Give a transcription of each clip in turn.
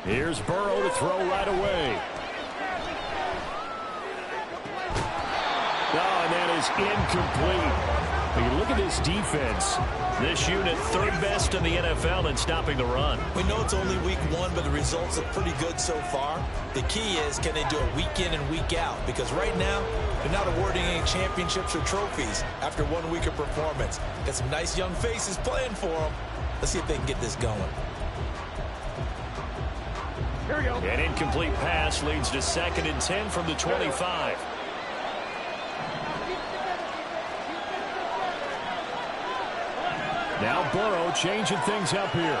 Here's Burrow to throw right away. Oh, and that is incomplete. When you look at this defense, this unit third best in the NFL in stopping the run. We know it's only week one, but the results look pretty good so far. The key is, can they do it week in and week out? Because right now, they're not awarding any championships or trophies after 1 week of performance. Got some nice young faces playing for them. Let's see if they can get this going. Here we go. An incomplete pass leads to 2nd and 10 from the 25. Now Burrow changing things up here.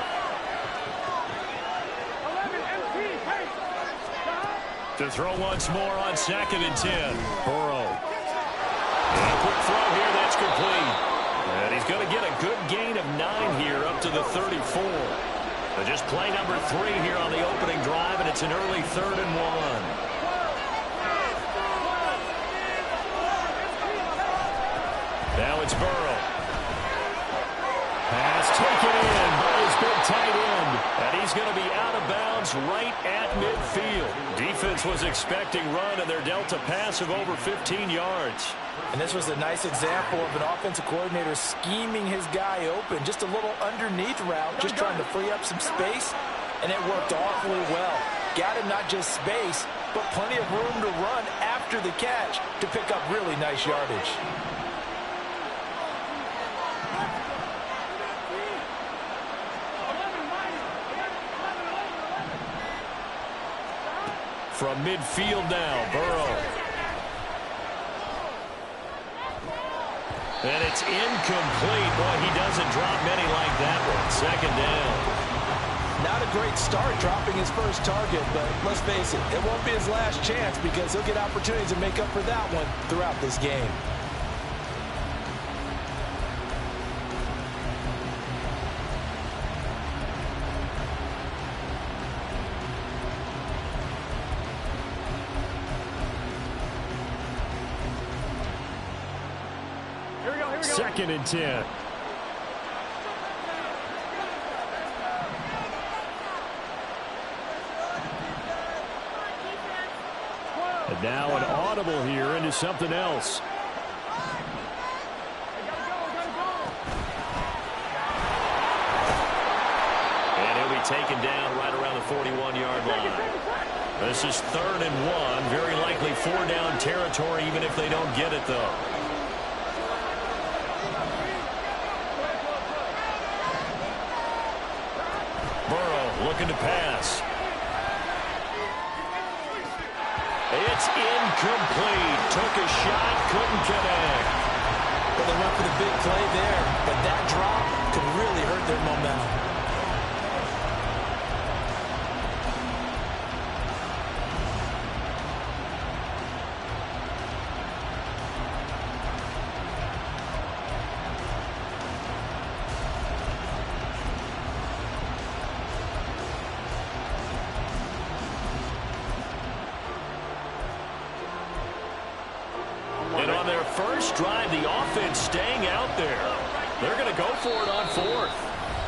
To throw once more on 2nd and 10. Burrow. And a quick throw here, that's complete. And he's going to get a good gain of 9 here up to the 34. But just play number 3 here on the opening drive, and it's an early 3rd and 1. Now it's Burrow. Pass taken in by his big tight end. And he's going to be out of bounds right at midfield. Defense was expecting run, and they're dealt a pass of over 15 yards. And this was a nice example of an offensive coordinator scheming his guy open. Just a little underneath route, just trying to free up some space, and it worked awfully well. Got him not just space, but plenty of room to run after the catch to pick up really nice yardage. From midfield now, Burrow. And it's incomplete. Boy, he doesn't drop many like that one. 2nd down. Not a great start dropping his first target, but let's face it, it won't be his last chance because he'll get opportunities to make up for that one throughout this game. Second and 10. And now an audible here into something else. And he'll be taken down right around the 41-yard line. This is 3rd and 1. Very likely 4-down territory, even if they don't get it, though. Looking to pass. It's incomplete. Took a shot, couldn't connect. But they went for the big play there, but that drop could really hurt their momentum. Drive, the offense staying out there. They're going to go for it on 4th.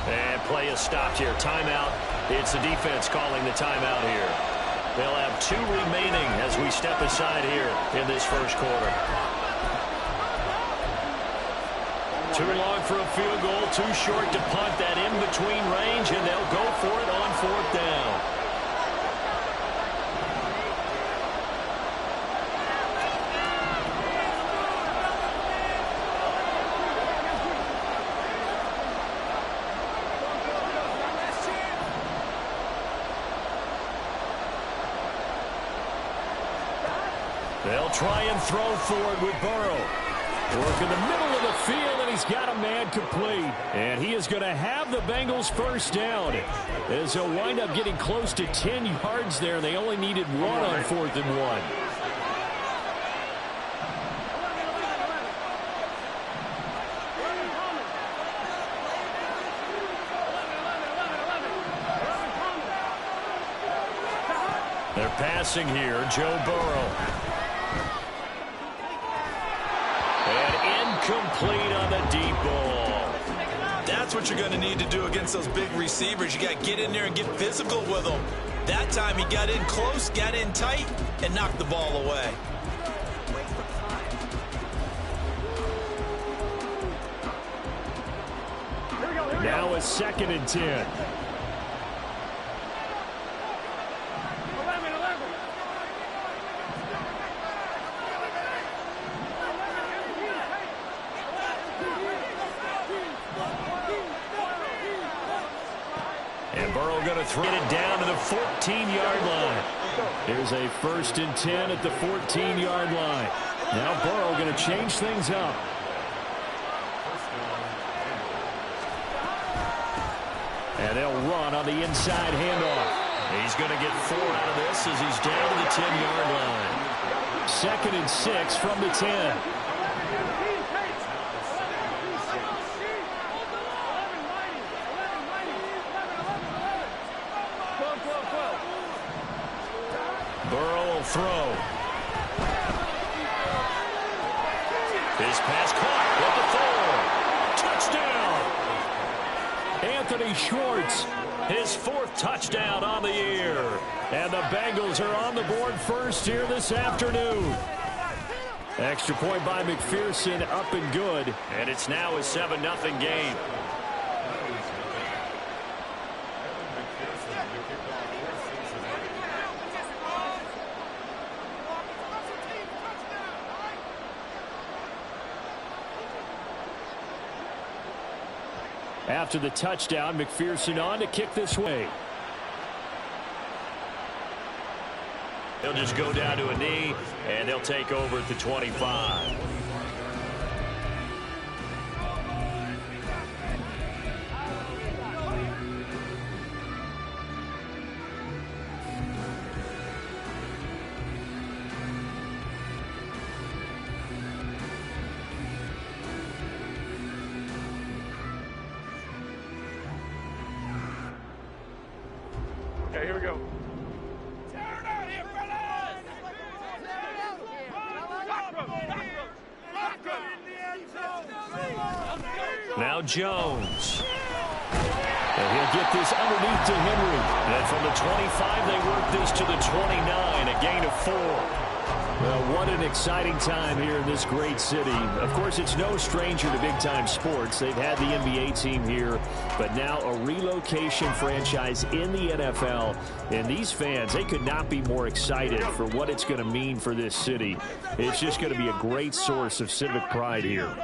And play is stopped here. Timeout. It's the defense calling the timeout here. They'll have 2 remaining as we step aside here in this first quarter. Too long for a field goal, too short to punt that in-between range, and they'll go for it on 4th down. They'll try and throw forward with Burrow. Work in the middle of the field, and he's got a man complete. And he is going to have the Bengals first down. As he'll wind up getting close to 10 yards there. They only needed 1 on 4th and 1. They're passing here, Joe Burrow. Complete on the deep ball. That's what you're going to need to do against those big receivers. You got to get in there and get physical with them. That time he got in close, got in tight, and knocked the ball away. Now a 2nd and 10. And Burrow going to throw it down to the 14-yard line. Here's a 1st and 10 at the 14-yard line. Now Burrow going to change things up. And they'll run on the inside handoff. He's going to get 4 out of this as he's down to the 10-yard line. 2nd and 6 from the 10. Burrow will throw. His pass caught at the 4. Touchdown. Anthony Schwartz, his 4th touchdown on the year. And the Bengals are on the board first here this afternoon. Extra point by McPherson, up and good. And it's now a 7-0 game. After the touchdown, McPherson on to kick this way. He'll just go down to a knee, and they'll take over at the 25. Okay, here we go. Now Jones. And he'll get this underneath to Henry. And from the 25, they work this to the 29, a gain of 4. Well, what an exciting time here in this great city. Of course, it's no stranger to big-time sports. They've had the NBA team here, but now a relocation franchise in the NFL. And these fans, they could not be more excited for what it's going to mean for this city. It's just going to be a great source of civic pride here.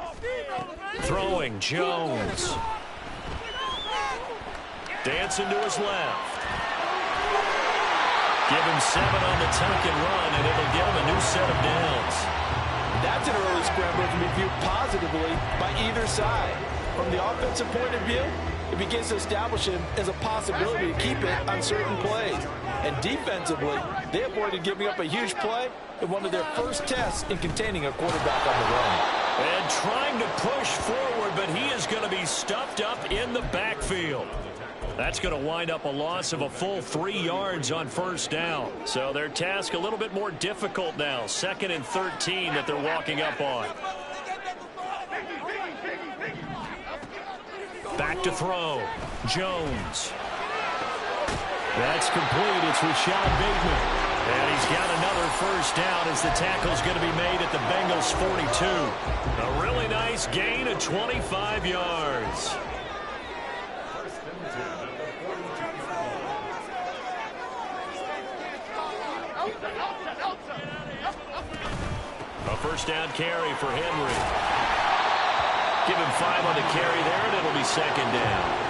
Throwing, Jones. Dancing to his left. Give him 7 on the tuck and run, and it'll give him a new set of downs. That's an early scramble to be viewed positively by either side. From the offensive point of view, it begins to establish him as a possibility to keep it on certain plays. And defensively, they avoided giving up a huge play in one of their first tests in containing a quarterback on the run. And trying to push forward, but he is going to be stuffed up in the backfield. That's going to wind up a loss of a full 3 yards on 1st down. So their task a little bit more difficult now. 2nd and 13 that they're walking up on. Back to throw. Jones. That's complete. It's Rashad Bateman. And he's got another 1st down as the tackle's going to be made at the Bengals 42. A really nice gain of 25 yards. A 1st down carry for Henry. Give him 5 on the carry there, and it'll be 2nd down.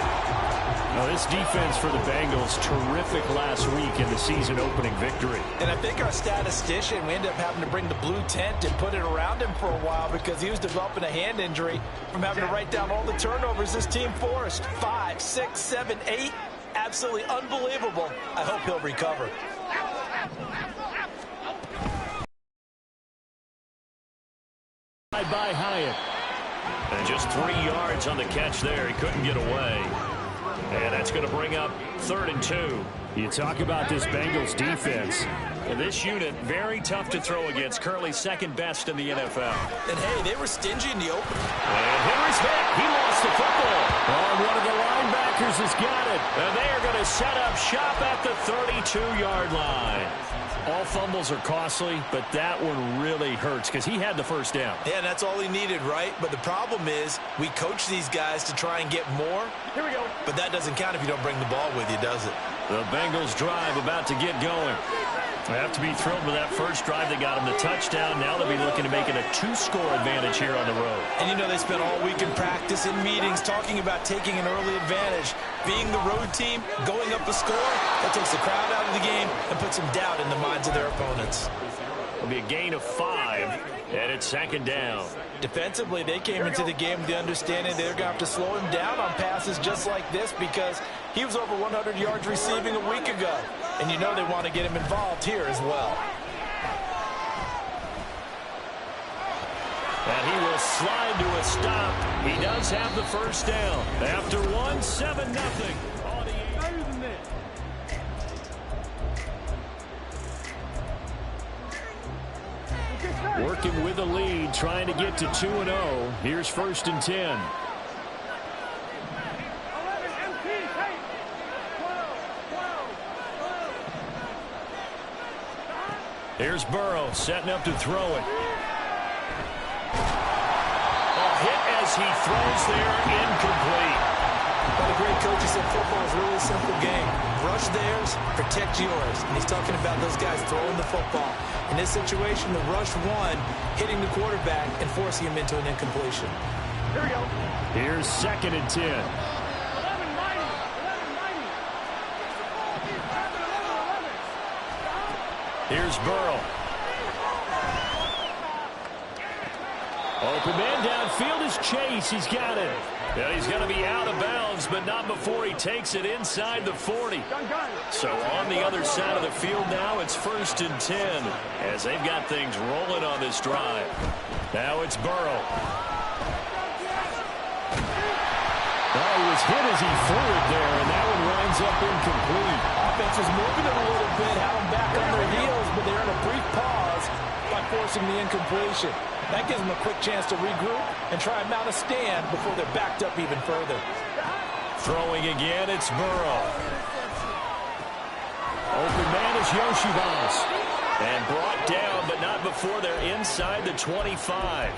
Now, this defense for the Bengals, terrific last week in the season-opening victory. And I think our statistician, we ended up having to bring the blue tent and put it around him for a while because he was developing a hand injury from having to write down all the turnovers this team forced. 5, 6, 7, 8. Absolutely unbelievable. I hope he'll recover. By Hyatt. And just 3 yards on the catch there. He couldn't get away. And that's going to bring up 3rd and 2. You talk about this Bengals defense. And this unit, very tough to throw against. Currently 2nd best in the NFL. And, hey, they were stingy in the open. And Henry's hit. He lost the football. Oh, one of the linebackers is got it. And they are going to set up shop at the 32-yard line. All fumbles are costly, but that one really hurts because he had the first down. Yeah, and that's all he needed, right? But the problem is we coach these guys to try and get more. Here we go. But that doesn't count if you don't bring the ball with you, does it? The Bengals drive about to get going. They have to be thrilled with that first drive. They got them the touchdown. Now they'll be looking to make it a 2-score advantage here on the road. And you know they spent all week in practice and meetings talking about taking an early advantage. Being the road team, going up a score, that takes the crowd out of the game and puts some doubt in the minds of their opponents. It'll be a gain of 5, and it's second down. Defensively, they came into the game with the understanding they're going to have to slow him down on passes just like this because he was over 100 yards receiving a week ago. And you know they want to get him involved here as well. And he will slide to a stop. He does have the first down. After 1, 7-0. Working with a lead, trying to get to 2-0. Here's 1st and 10. Here's Burrow setting up to throw it. A hit as he throws there, incomplete. But the great coach said football is really a simple game. Rush theirs, protect yours. And he's talking about those guys throwing the football. In this situation, the rush one, hitting the quarterback and forcing him into an incompletion. Here we go. Here's 2nd and 10. 11-90. Here's Burrow. Open man downfield is Chase. He's got it. Yeah, he's going to be out of bounds, but not before he takes it inside the 40. So on the other side of the field now, it's 1st and 10 as they've got things rolling on this drive. Now it's Burrow. Oh, he was hit as he threw it there, and that one winds up incomplete. Offense was moving it a little bit, had them back on their heels, but they're in a brief pause by forcing the incompletion. That gives them a quick chance to regroup and try and mount a stand before they're backed up even further. Throwing again, it's Burrow. Open man is Yoshibas. And brought down, but not before they're inside the 25.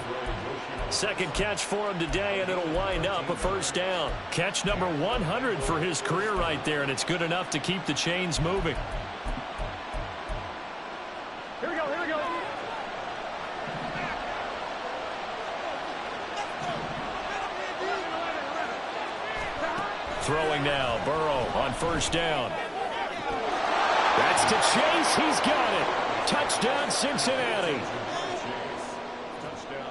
Second catch for him today, and it'll wind up a first down. Catch number 100 for his career right there, and it's good enough to keep the chains moving. Here we go, here we go. Throwing now, Burrow on first down. That's to Chase. He's got it. Touchdown, Cincinnati.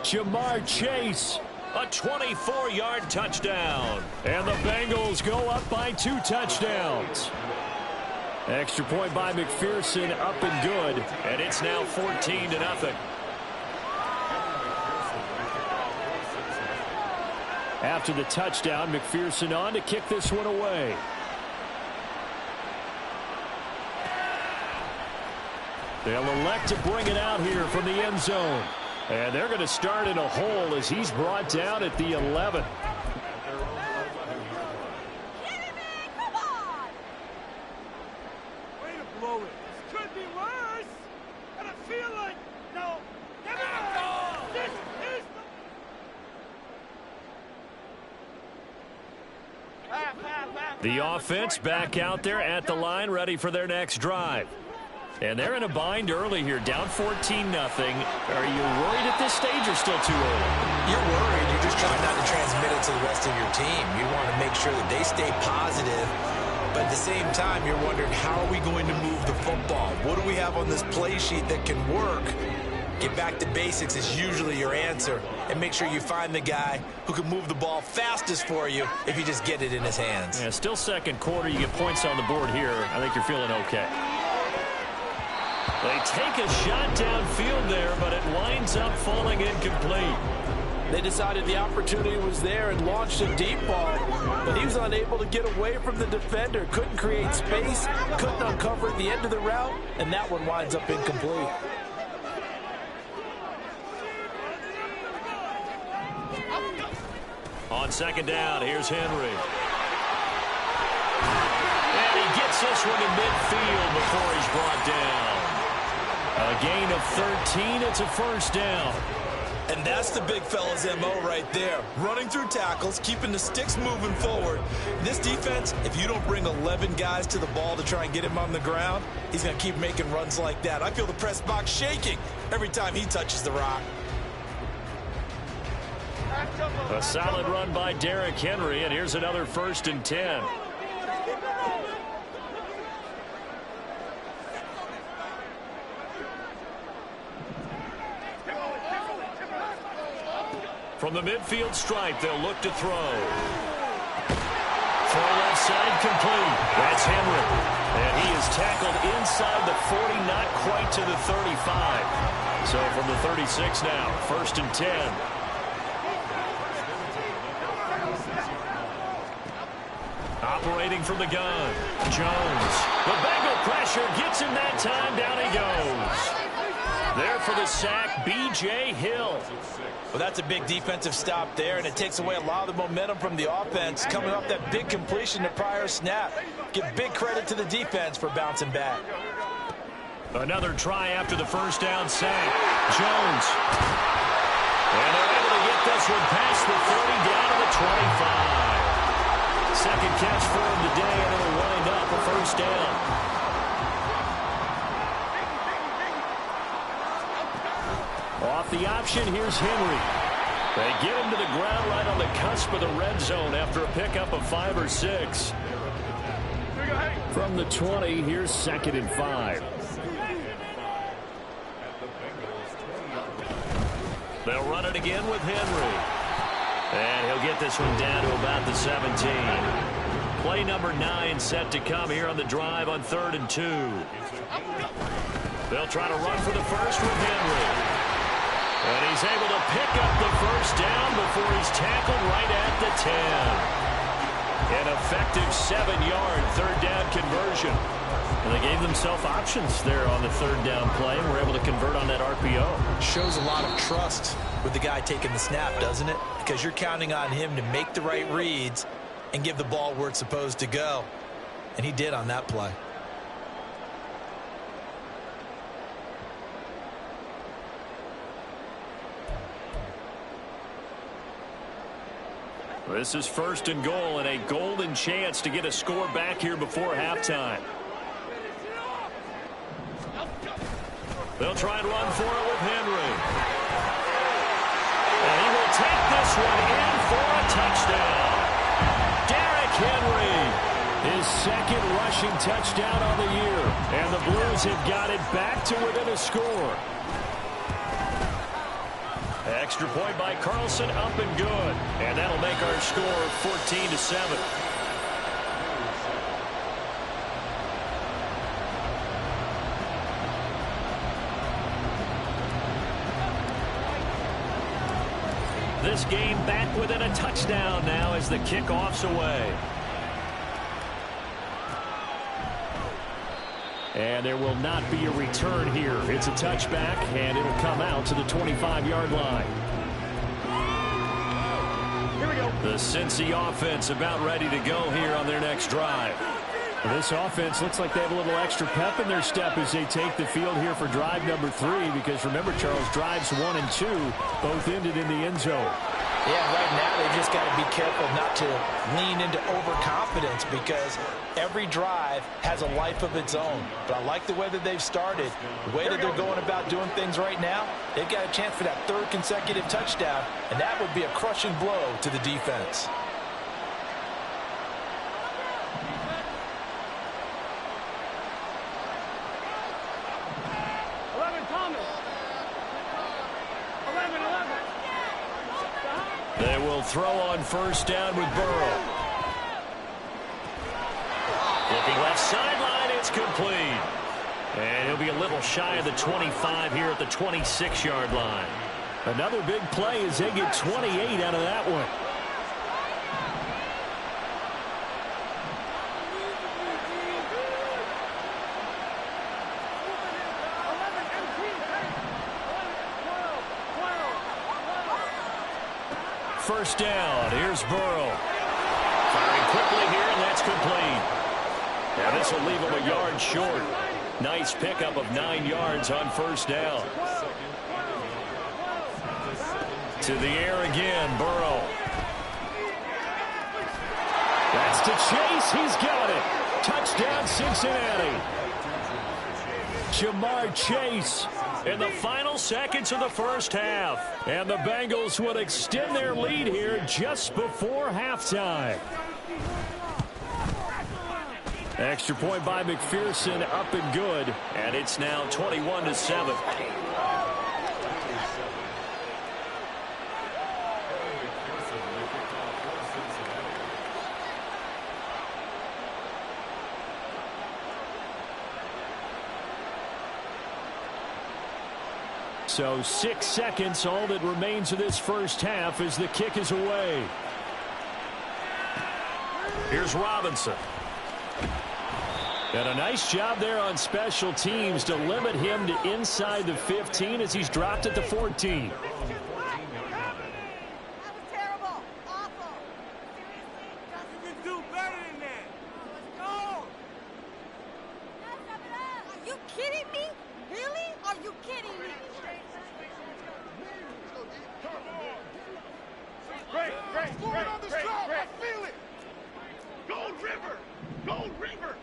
Jamar Chase, a 24-yard touchdown. And the Bengals go up by 2 touchdowns. Extra point by McPherson, up and good. And it's now 14-0. After the touchdown, McPherson on to kick this one away. They'll elect to bring it out here from the end zone. And they're going to start in a hole as he's brought down at the 11. Come on! Way to blow it. This could be worse. And I feel like, no, never mind. This is the offense back out there at the line, ready for their next drive. And they're in a bind early here, down 14-0. Are you worried at this stage or still too early? You're worried. You're just trying not to transmit it to the rest of your team. You want to make sure that they stay positive. But at the same time, you're wondering, how are we going to move the football? What do we have on this play sheet that can work? Get back to basics is usually your answer. And make sure you find the guy who can move the ball fastest for you if you just get it in his hands. Yeah, still second quarter. You get points on the board here. I think you're feeling okay. They take a shot downfield there, but it winds up falling incomplete. They decided the opportunity was there and launched a deep ball, but he was unable to get away from the defender. Couldn't create space, couldn't uncover the end of the route, and that one winds up incomplete. On second down, here's Henry. this one to midfield before he's brought down. A gain of 13. It's a first down. And that's the big fella's MO right there. Running through tackles, keeping the sticks moving forward. This defense, if you don't bring 11 guys to the ball to try and get him on the ground, he's going to keep making runs like that. I feel the press box shaking every time he touches the rock. A solid run by Derrick Henry, and here's another 1st and 10. From the midfield stripe, they'll look to throw. Throw left side complete. That's Henry. And he is tackled inside the 40, not quite to the 35. So from the 36 now, 1st and 10. Operating from the gun, Jones. The Bengal pressure gets him that time. Down he goes. There for the sack, B.J. Hill. Well, that's a big defensive stop there, and it takes away a lot of the momentum from the offense coming off that big completion the prior snap. Give big credit to the defense for bouncing back. Another try after the first down sack. Jones. And they're able to get this one past the 30 down to the 25. Second catch for him today, and it'll wind up a first down. Off the option, here's Henry. They get him to the ground right on the cusp of the red zone after a pickup of 5 or 6. From the 20, here's 2nd and 5. They'll run it again with Henry. And he'll get this one down to about the 17. Play number 9 set to come here on the drive on 3rd and 2. They'll try to run for the first with Henry. And he's able to pick up the first down before he's tackled right at the 10. An effective 7-yard 3rd down conversion. And they gave themselves options there on the 3rd down play and were able to convert on that RPO. Shows a lot of trust with the guy taking the snap, doesn't it? Because you're counting on him to make the right reads and give the ball where it's supposed to go. And he did on that play. This is 1st and goal and a golden chance to get a score back here before halftime. They'll try and run for it with Henry. And he will take this one in for a touchdown. Derrick Henry, his 2nd rushing touchdown on the year. And the Blues have got it back to within a score. Extra point by Carlson, up and good. And that'll make our score 14-7. This game back within a touchdown now as the kickoff's away. And there will not be a return here. It's a touchback, and it'll come out to the 25-yard line. Here we go. The Cincy offense about ready to go here on their next drive. This offense looks like they have a little extra pep in their step as they take the field here for drive number 3. Because remember, Charles, drives 1 and 2 both ended in the end zone. Yeah, right now they just got to be careful not to lean into overconfidence because every drive has a life of its own. But I like the way that they've started, the way that they're going about doing things right now. They've got a chance for that 3rd consecutive touchdown, and that would be a crushing blow to the defense. They will throw on 1st down with Burrow. Looking left sideline, it's complete. And he'll be a little shy of the 25 here at the 26-yard line. Another big play as they get 28 out of that one. First down, here's Burrow. Firing quickly here, and that's complete. Yeah, this will leave him a yard short. Nice pickup of 9 yards on first down. To the air again, Burrow. That's to Chase. He's got it. Touchdown, Cincinnati. Jamar Chase in the final seconds of the first half. And the Bengals would extend their lead here just before halftime. Extra point by McPherson, up and good. And it's now 21-7. So 6 seconds, all that remains of this first half as the kick is away. Here's Robinson. And a nice job there on special teams to limit him to inside the 15 as he's dropped at the 14. That was terrible. Awful. Seriously? You can do better than that. Let's go. Are you kidding me? Really? Are you kidding me? Great. On the strong. I feel it. Gold River. Gold River.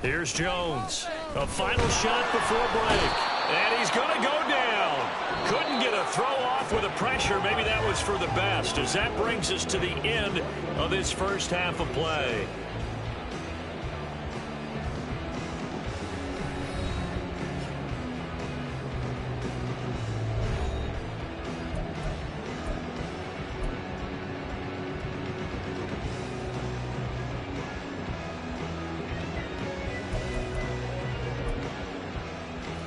Here's Jones. A final shot before break. And he's going to go down. Couldn't get a throw off with the pressure. Maybe that was for the best, as that brings us to the end of this first half of play.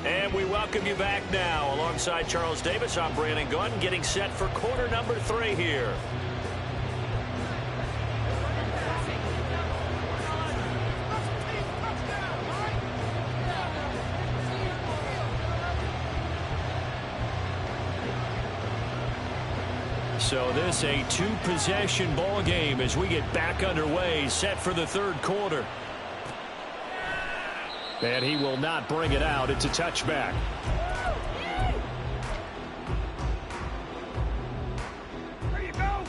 And we welcome you back now. Alongside Charles Davis, I'm Brandon Gunn, getting set for quarter number 3 here. So this a 2-possession ball game as we get back underway, set for the third quarter. And he will not bring it out. It's a touchback. There you go.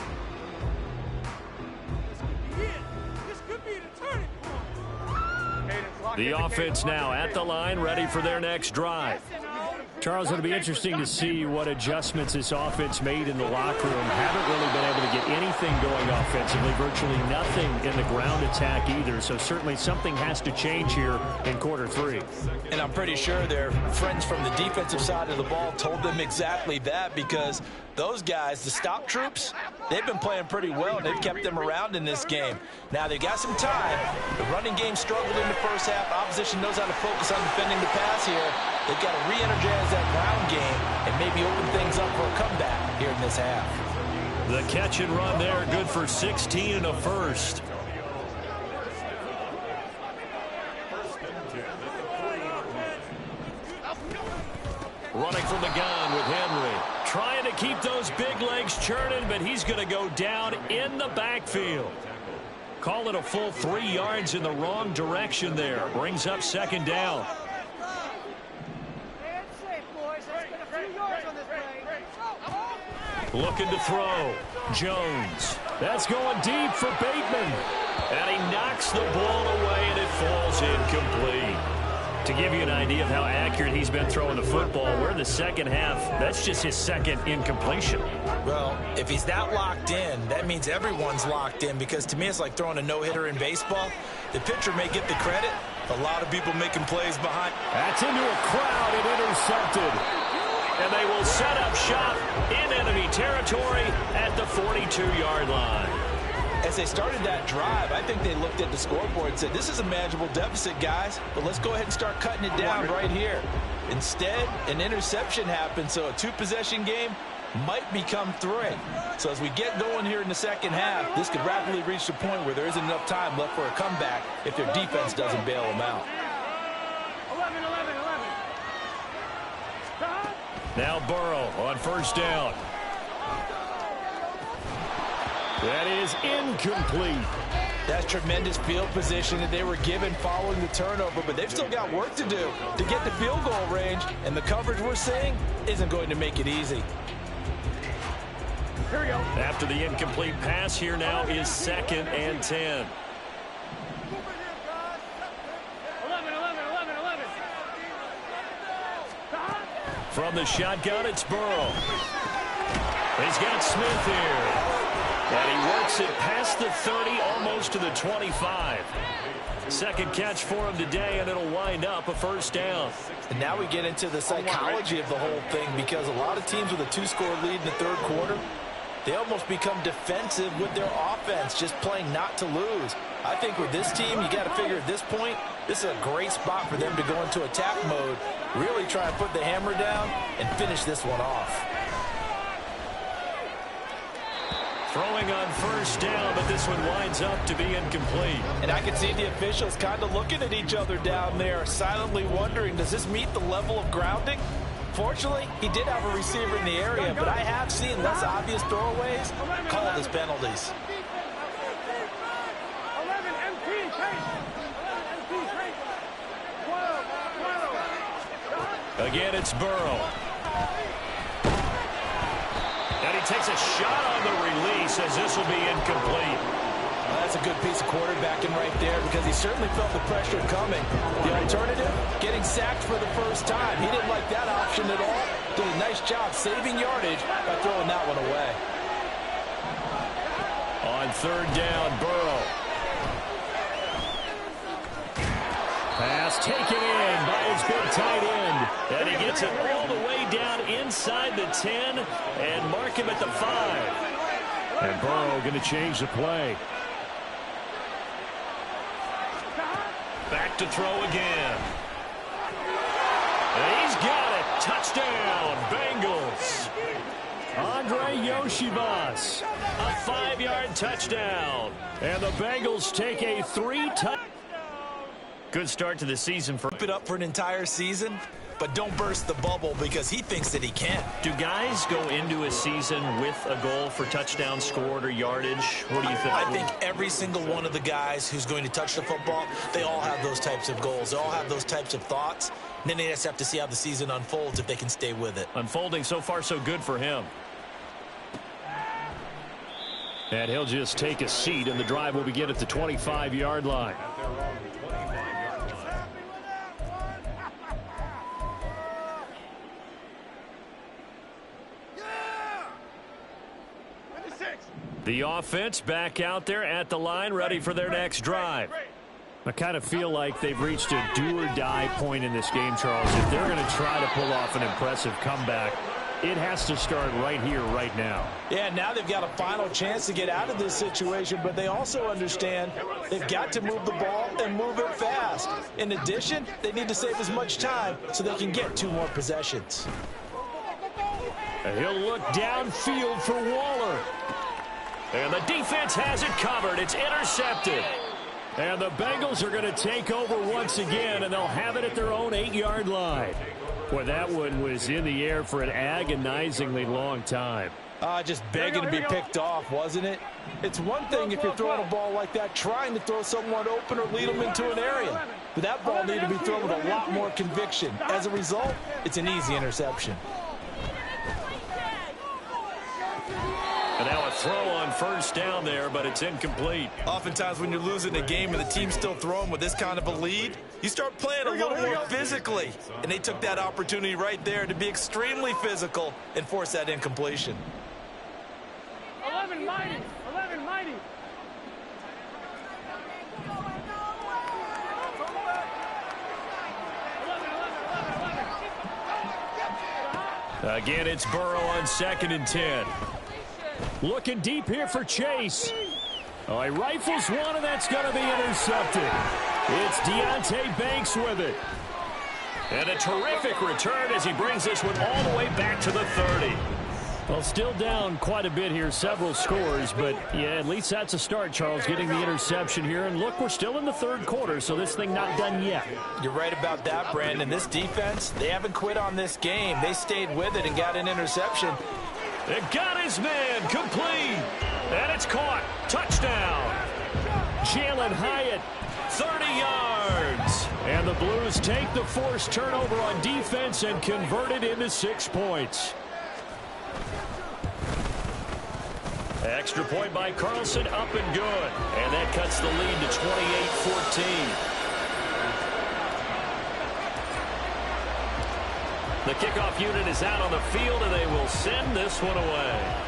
This could be the turning point. The offense now at the line, ready for their next drive. Charles, it'll be interesting to see what adjustments this offense made in the locker room. Haven't really been able to get anything going offensively, virtually nothing in the ground attack either. So certainly something has to change here in quarter 3. And I'm pretty sure their friends from the defensive side of the ball told them exactly that, because those guys, the stop troops, they've been playing pretty well. They've kept them around in this game. Now they've got some time. The running game struggled in the first half. Opposition knows how to focus on defending the pass here. They've got to re-energize that ground game and maybe open things up for a comeback here in this half. The catch and run there, good for 16 and a first. Running from the gun with Henry. Trying to keep those big legs churning, but he's going to go down in the backfield. Call it a full 3 yards in the wrong direction there. Brings up second down. Looking to throw. Jones. That's going deep for Bateman. And he knocks the ball away, and it falls incomplete. To give you an idea of how accurate he's been throwing the football, we're in the second half. That's just his second incompletion. Well, if he's that locked in, that means everyone's locked in, because to me it's like throwing a no-hitter in baseball. The pitcher may get the credit. A lot of people making plays behind. That's into a crowd and intercepted. And they will set up shop in enemy territory at the 42-yard line. As they started that drive, I think they looked at the scoreboard and said, this is a manageable deficit, guys, but let's go ahead and start cutting it down right here. Instead, an interception happened, so a 2-possession game might become 3. So as we get going here in the second half, this could rapidly reach the point where there isn't enough time left for a comeback if their defense doesn't bail them out. 11. Now Burrow on first down. That is incomplete. That's tremendous field position that they were given following the turnover, but they've still got work to do to get to field goal range, and the coverage we're seeing isn't going to make it easy. Here we go. After the incomplete pass, here now is 2nd and 10. 11. From the shotgun, it's Burrow. He's got Smith here. And he works it past the 30, almost to the 25. Second catch for him today, and it'll wind up a first down. And now we get into the psychology of the whole thing, because a lot of teams with a 2-score lead in the third quarter, they almost become defensive with their offense, just playing not to lose. I think with this team, you got to figure at this point, this is a great spot for them to go into attack mode, really try and put the hammer down and finish this one off. Throwing on first down, but this one winds up to be incomplete. And I can see the officials kind of looking at each other down there, silently wondering, does this meet the level of grounding? Fortunately, he did have a receiver in the area, but I have seen less obvious throwaways called as penalties. 11 MP, Again, it's Burrow. And he takes a shot on the release as this will be incomplete. Well, that's a good piece of quarterbacking right there, because he certainly felt the pressure coming. The alternative, getting sacked for the first time. He didn't like that option at all. Did a nice job saving yardage by throwing that one away. On third down, Burrow. Pass taken in by his big tight end. And he gets it all the way down inside the 10 and mark him at the 5. And Burrow going to change the play. Back to throw again. And he's got it. Touchdown, Bengals. Andre Yoshivas, a 5-yard touchdown. And the Bengals take a 3-touchdown. Good start to the season for... Keep it up for an entire season, but don't burst the bubble, because he thinks that he can. Do guys go into a season with a goal for touchdown scored or yardage? What do you think? I think every single one of the guys who's going to touch the football, they all have those types of goals. They all have those types of thoughts. And then they just have to see how the season unfolds if they can stay with it. Unfolding so far so good for him. And he'll just take a seat, and the drive will begin at the 25-yard line. The offense back out there at the line, ready for their next drive. I kind of feel like they've reached a do-or-die point in this game, Charles. If they're going to try to pull off an impressive comeback, it has to start right here, right now. Yeah, now they've got a final chance to get out of this situation, but they also understand they've got to move the ball and move it fast. In addition, they need to save as much time so they can get 2 more possessions. And he'll look downfield for Waller. And the defense has it covered. It's intercepted. And the Bengals are going to take over once again, and they'll have it at their own 8-yard line. Boy, that one was in the air for an agonizingly long time. Just begging to be picked off, wasn't it? It's one thing if you're throwing a ball like that, trying to throw someone open or lead them into an area. But that ball needed to be thrown with a lot more conviction. As a result, it's an easy interception. And now a throw on first down there, but it's incomplete. Oftentimes when you're losing a game and the team's still throwing with this kind of a lead, you start playing a little more physically. And they took that opportunity right there to be extremely physical and force that incompletion. 11 mighty. 11 mighty. Again, it's Burrow on 2nd and 10. Looking deep here for Chase. Oh, he rifles one, and that's going to be intercepted. It's Deonte Banks with it. And a terrific return as he brings this one all the way back to the 30. Well, still down quite a bit here, several scores, but yeah, at least that's a start, Charles, getting the interception here. And look, we're still in the third quarter, so this thing not done yet. You're right about that, Brandon. This defense, they haven't quit on this game. They stayed with it and got an interception. It got his man complete. And it's caught. Touchdown. Jalen Hyatt, 30 yards. And the Blues take the forced turnover on defense and convert it into 6 points. Extra point by Carlson, up and good. And that cuts the lead to 28-14. The kickoff unit is out on the field, and they will send this one away.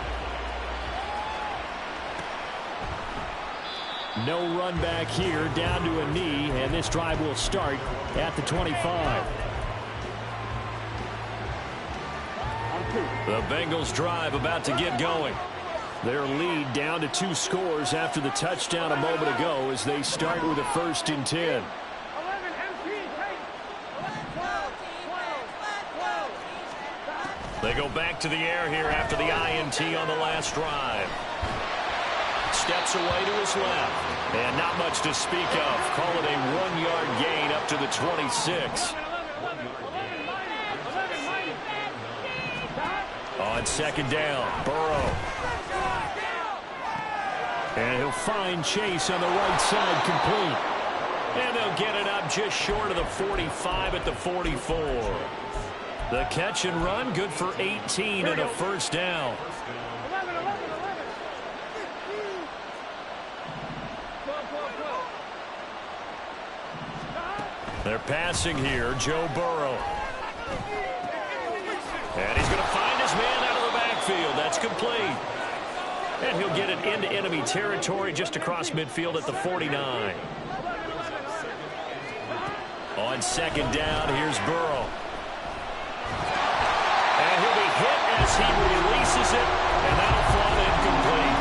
No run back here, down to a knee, and this drive will start at the 25. The Bengals drive about to get going. Their lead down to 2 scores after the touchdown a moment ago as they start with a 1st and 10. They go back to the air here after the INT on the last drive. Steps away to his left. And not much to speak of. Call it a 1-yard gain up to the 26. On 2nd down, Burrow. And he'll find Chase on the right side, complete. And they'll get it up just short of the 45 at the 44. The catch and run, good for 18 and a 1st down. They're passing here, Joe Burrow. And he's going to find his man out of the backfield. That's complete. And he'll get it into enemy territory just across midfield at the 49. On 2nd down, here's Burrow. And he'll be hit as he releases it, and that'll fall incomplete.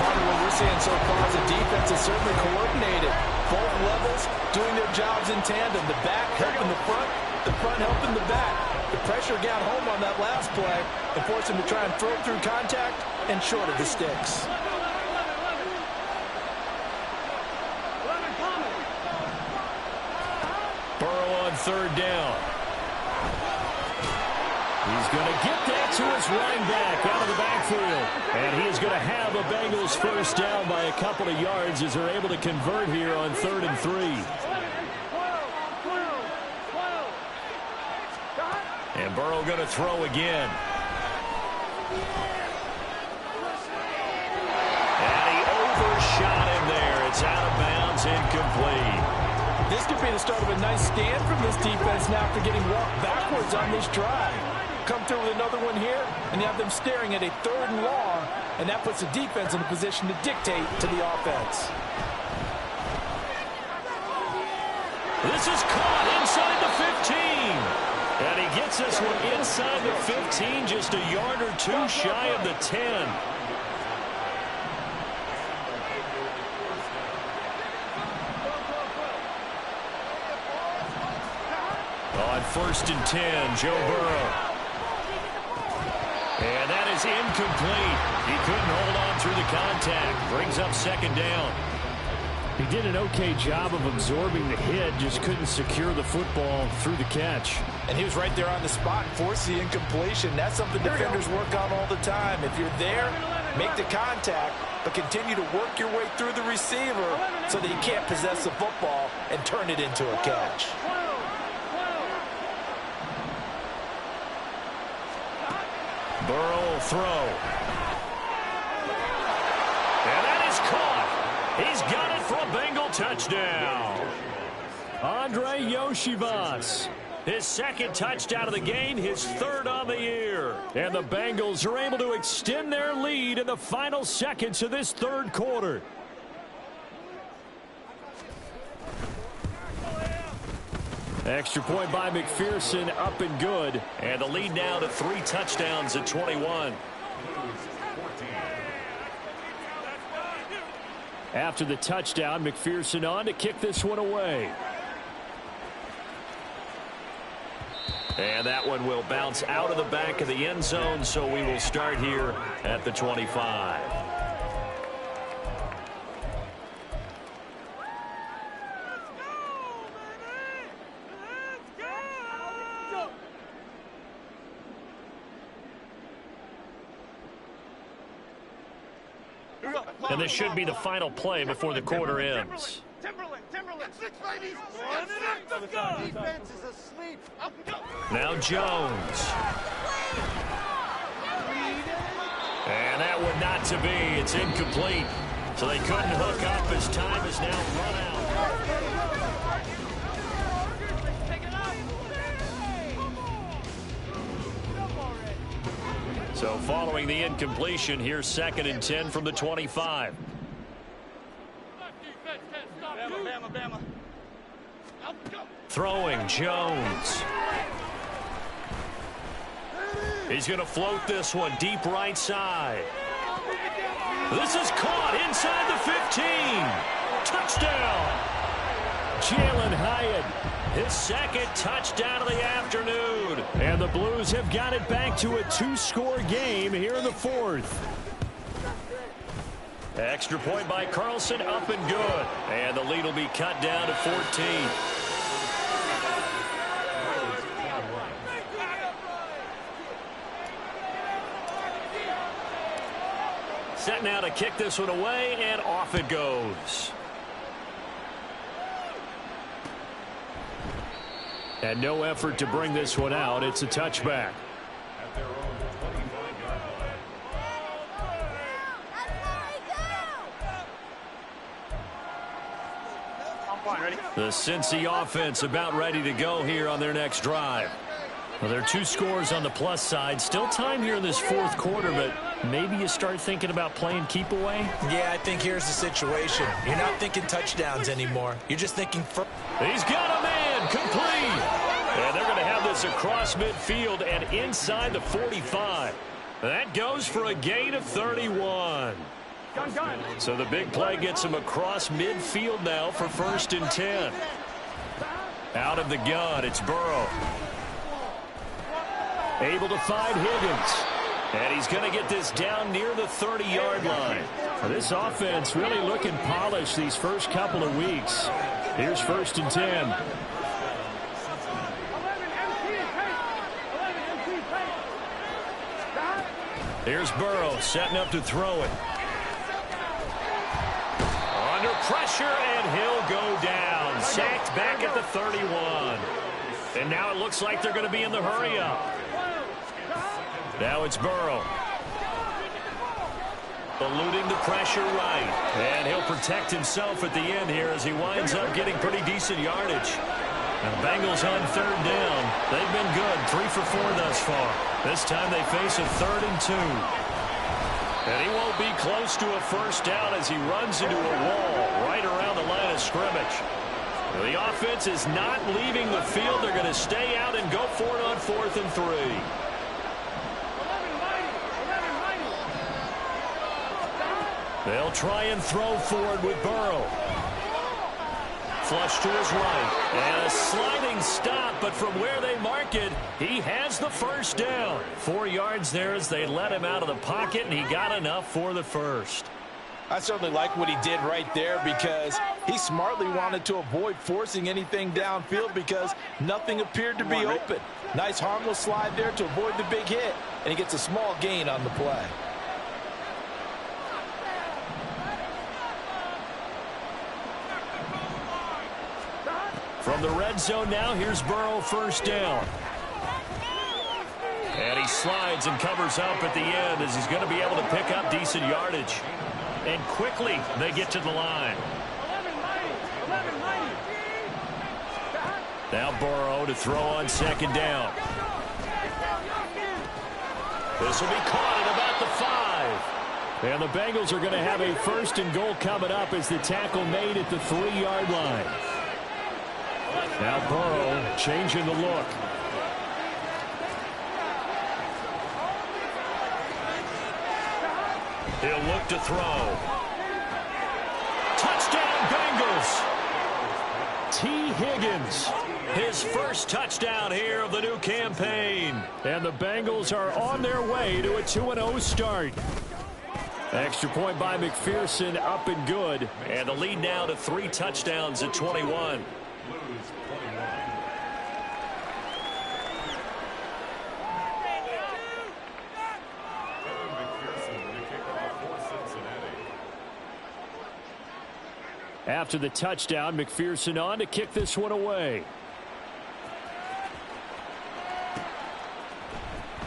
Part of what we're seeing so far is the defense is certainly coordinated. Both levels doing their jobs in tandem. The back helping the front helping the back. The pressure got home on that last play and forced him to try and throw through contact and short of the sticks. Burrow on 3rd down. He's going to get that to his running back out of the backfield. And he is going to have a Bengals 1st down by a couple of yards as they're able to convert here on 3rd and 3. And Burrow going to throw again. And he overshot him there. It's out of bounds, incomplete. This could be the start of a nice stand from this defense now after getting walked backwards on this drive. Come through with another one here, and you have them staring at a 3rd and long, and that puts the defense in a position to dictate to the offense. This is caught inside the 15. And he gets this one inside the 15, just a yard or 2 shy of the 10. On 1st and 10, Joe Burrow. And that is incomplete. He couldn't hold on through the contact. Brings up 2nd down. He did an okay job of absorbing the hit, just couldn't secure the football through the catch. And he was right there on the spot, forced the incompletion. That's something defenders work on all the time. If you're there, make the contact, but continue to work your way through the receiver so that he can't possess the football and turn it into a catch. Burrow will throw. And that is caught. He's got it for a Bengal touchdown. Andre Yoshivas. His 2nd touchdown of the game, his 3rd on the year. And the Bengals are able to extend their lead in the final seconds of this 3rd quarter. Extra point by McPherson, up and good. And the lead now to 3 touchdowns at 21. After the touchdown, McPherson on to kick this one away. And that one will bounce out of the back of the end zone, so we will start here at the 25. And this should be the final play before the quarter ends. Timberland, 6 ladies. Defense is asleep. Now Jones. And that one not to be. It's incomplete. So they couldn't hook up as time is now run out. So following the incompletion, here's 2nd and 10 from the 25. Bama. Throwing Jones. He's going to float this one deep right side. This is caught inside the 15. Touchdown. Jalen Hyatt, his 2nd touchdown of the afternoon. And the Blues have got it back to a 2-score game here in the 4th. Extra point by Carlson, up and good. And the lead will be cut down to 14. Set now to kick this one away, and off it goes. And no effort to bring this one out. It's a touchback. The Cincy offense about ready to go here on their next drive. Well, there are 2 scores on the plus side. Still time here in this 4th quarter, but maybe you start thinking about playing keep away? Yeah, I think here's the situation. You're not thinking touchdowns anymore. You're just thinking He's got a man complete. And they're going to have this across midfield and inside the 45. That goes for a gain of 31. So the big play gets him across midfield now for 1st and 10. Out of the gun, it's Burrow. Able to find Higgins. And he's going to get this down near the 30-yard line. This offense really looking polished these first couple of weeks. Here's 1st and 10. Here's Burrow setting up to throw it. Under pressure, and he'll go down. Sacked back at the 31. And now it looks like they're going to be in the hurry-up. Now it's Burrow. Eluding the pressure right. And he'll protect himself at the end here as he winds up getting pretty decent yardage. And the Bengals on 3rd down. They've been good, 3 for 4 thus far. This time they face a 3rd and 2. And he won't be close to a 1st down as he runs into a wall right around the line of scrimmage. The offense is not leaving the field. They're going to stay out and go for it on 4th and 3. They'll try and throw forward with Burrow. Flush to his right. And a sliding stop, but from where they mark it, he has the 1st down. 4 yards there as they let him out of the pocket, and he got enough for the 1st. I certainly like what he did right there because he smartly wanted to avoid forcing anything downfield because nothing appeared to be open. Nice harmless slide there to avoid the big hit, and he gets a small gain on the play. From the red zone now, here's Burrow, 1st down. And he slides and covers up at the end as he's going to be able to pick up decent yardage. And quickly they get to the line. Now Burrow to throw on 2nd down. This will be caught at about the 5. And the Bengals are going to have a 1st and goal coming up as the tackle made at the 3-yard line. Now Burrow changing the look. He'll look to throw. Touchdown Bengals. T. Higgins, his 1st touchdown here of the new campaign. And the Bengals are on their way to a 2-0 start. Extra point by McPherson, up and good. And the lead now to 3 touchdowns at 21. After the touchdown, McPherson on to kick this one away.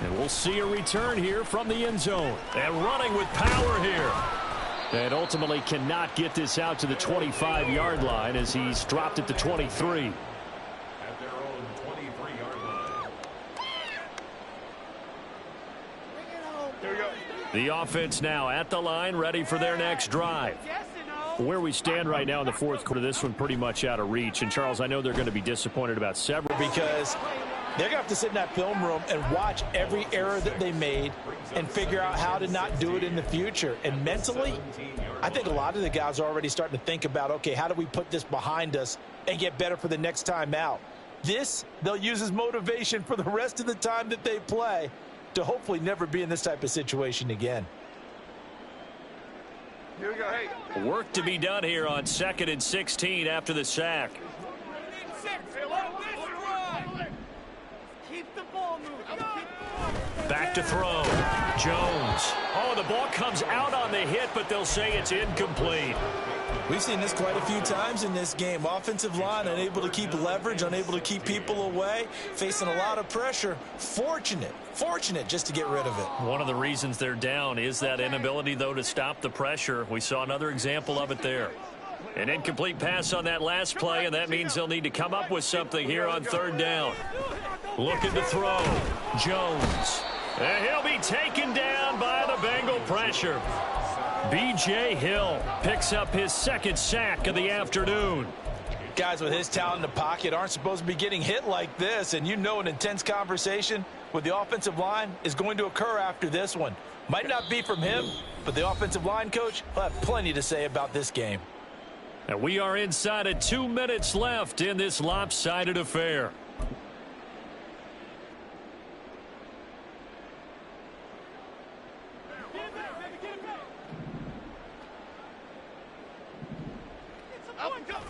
And we'll see a return here from the end zone. And running with power here. And ultimately cannot get this out to the 25-yard line as he's dropped at the 23. At their own 23-yard line. Here we go. The offense now at the line, ready for their next drive. Where we stand right now in the fourth quarter, this one pretty much out of reach. And, Charles, I know they're going to be disappointed about several. Because they're going to have to sit in that film room and watch every error that they made and figure out how to not do it in the future. And mentally, I think a lot of the guys are already starting to think about, okay, how do we put this behind us and get better for the next time out? This, they'll use as motivation for the rest of the time that they play to hopefully never be in this type of situation again. Here we go. Hey. Work to be done here on 2nd and 16 after the sack. Keep the ball moving. Back to throw. Jones. Oh, the ball comes out on the hit, but they'll say it's incomplete. We've seen this quite a few times in this game. Offensive line unable to keep leverage, unable to keep people away, facing a lot of pressure. Fortunate just to get rid of it. One of the reasons they're down is that inability, though, to stop the pressure. We saw another example of it there. An incomplete pass on that last play, and that means they'll need to come up with something here on 3rd down. Looking to throw. Jones. And he'll be taken down by the Bengal pressure. B.J. Hill picks up his 2nd sack of the afternoon. Guys with his talent in the pocket aren't supposed to be getting hit like this, and you know an intense conversation with the offensive line is going to occur after this one. Might not be from him, but the offensive line coach will have plenty to say about this game. And we are inside of 2 minutes left in this lopsided affair.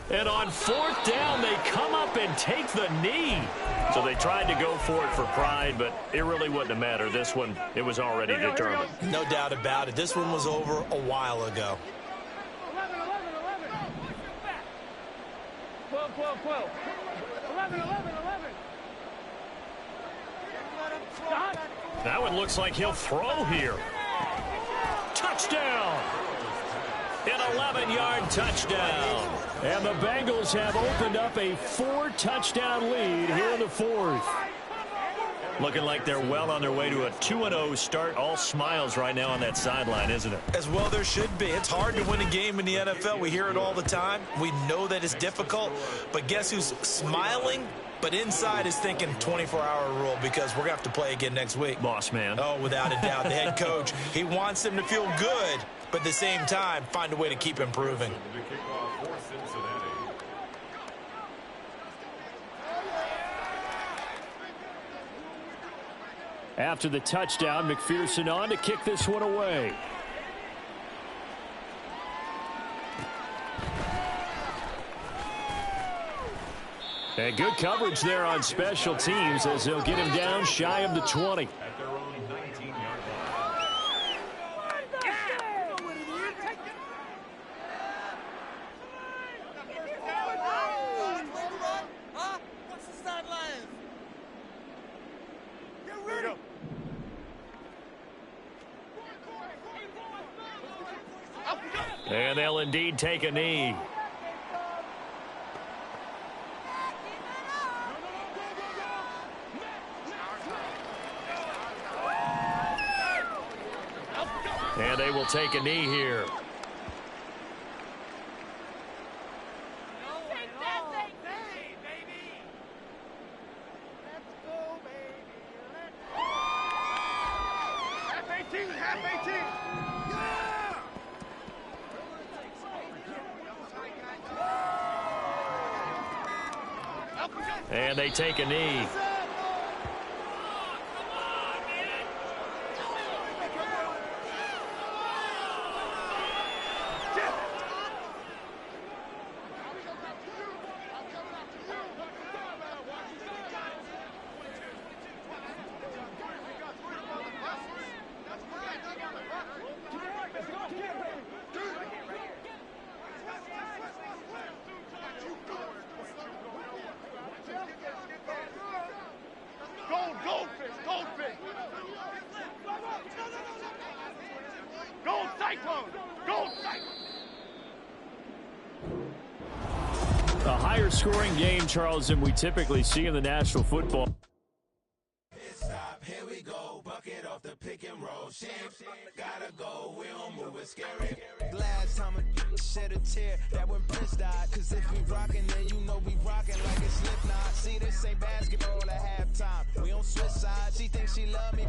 And on 4th down, they come up and take the knee. So they tried to go for it for pride, but it really wouldn't have mattered. This one, it was already determined. No doubt about it. This one was over a while ago. 11. 12. 11. That one looks like he'll throw here. Touchdown! An 11-yard touchdown. And the Bengals have opened up a 4-touchdown lead here in the 4th. Looking like they're well on their way to a 2-0 start. All smiles right now on that sideline, isn't it? As well there should be. It's hard to win a game in the NFL. We hear it all the time. We know that it's difficult. But guess who's smiling? But inside is thinking 24-hour rule because we're going to have to play again next week. Boss man. Oh, without a doubt. The head coach, he wants them to feel good, but at the same time, find a way to keep improving. The kickoff for Cincinnati. After the touchdown, McPherson on to kick this one away. And good coverage there on special teams as they'll get him down shy of the 20. At their own 19-yard line. And they'll indeed take a knee. And they will take a knee here. And they take a knee. Cyclone! Go Cyclone! A higher scoring game, Charles, than we typically see in the National Football. Here we go, bucket off the pick and roll. Gotta go, we don't move it scary. Last time a shed a tear, that when Prince died. Cause if we rockin', then you know we rockin' like it's Slipknot. See, this ain't basketball at halftime. We on switch sides, she thinks she love me.